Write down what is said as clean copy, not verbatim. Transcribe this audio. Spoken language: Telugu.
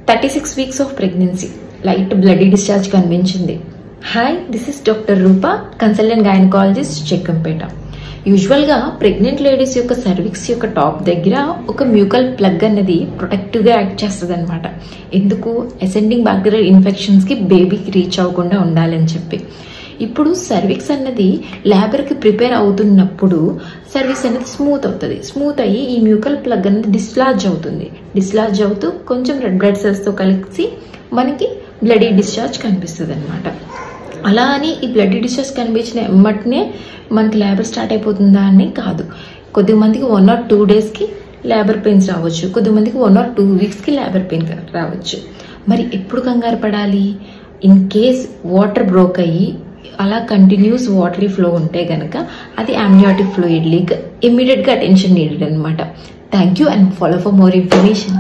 36 weeks of pregnancy, light bloody discharge కనిపించింది. Hi, this is doctor Roopa, consultant gynaecologist, Chekkampeta. యూజువల్గా ప్రెగ్నెంట్ లేడీస్ యొక్క సర్విక్స్ యొక్క టాప్ దగ్గర ఒక మ్యూకల్ ప్లగ్ అనేది ప్రొటెక్టివ్గా యాక్ట్ చేస్తుంది అనమాట. ఎందుకు? అసెండింగ్ బ్యాక్టీరియల్ ఇన్ఫెక్షన్స్కి బేబీకి రీచ్ అవ్వకుండా ఉండాలని చెప్పి. ఇప్పుడు సర్విక్స్ అన్నది లేబర్కి ప్రిపేర్ అవుతున్నప్పుడు సర్విక్స్ అనేది స్మూత్ అవుతుంది. స్మూత్ అయ్యి ఈ మ్యూకల్ ప్లగ్ అనేది డిస్లార్జ్ అవుతుంది. డిస్లార్జ్ అవుతూ కొంచెం రెడ్ బ్లడ్ సెల్స్తో కలిసి మనకి బ్లడీ డిశ్చార్జ్ కనిపిస్తుంది అనమాట. అలా అని ఈ బ్లడీ డిశ్చార్జ్ కనిపించిన ఎమ్మటనే మనకి లేబర్ స్టార్ట్ అయిపోతుందా అని కాదు. కొద్దిమందికి 1 or 2 daysకి లేబర్ పెయిన్స్ రావచ్చు, కొద్దిమందికి 1 or 2 weeksకి లేబర్ పెయిన్ రావచ్చు. మరి ఎప్పుడు కంగారు పడాలి? ఇన్ కేస్ వాటర్ బ్రోక్ అయ్యి అలా కంటిన్యూస్ వాటరీ ఫ్లో ఉంటే గనక అది amniotic fluid leak, ఇమ్మీడియట్గా అటెన్షన్ నీడెడ్ అనమాట. Thank you and follow for more information.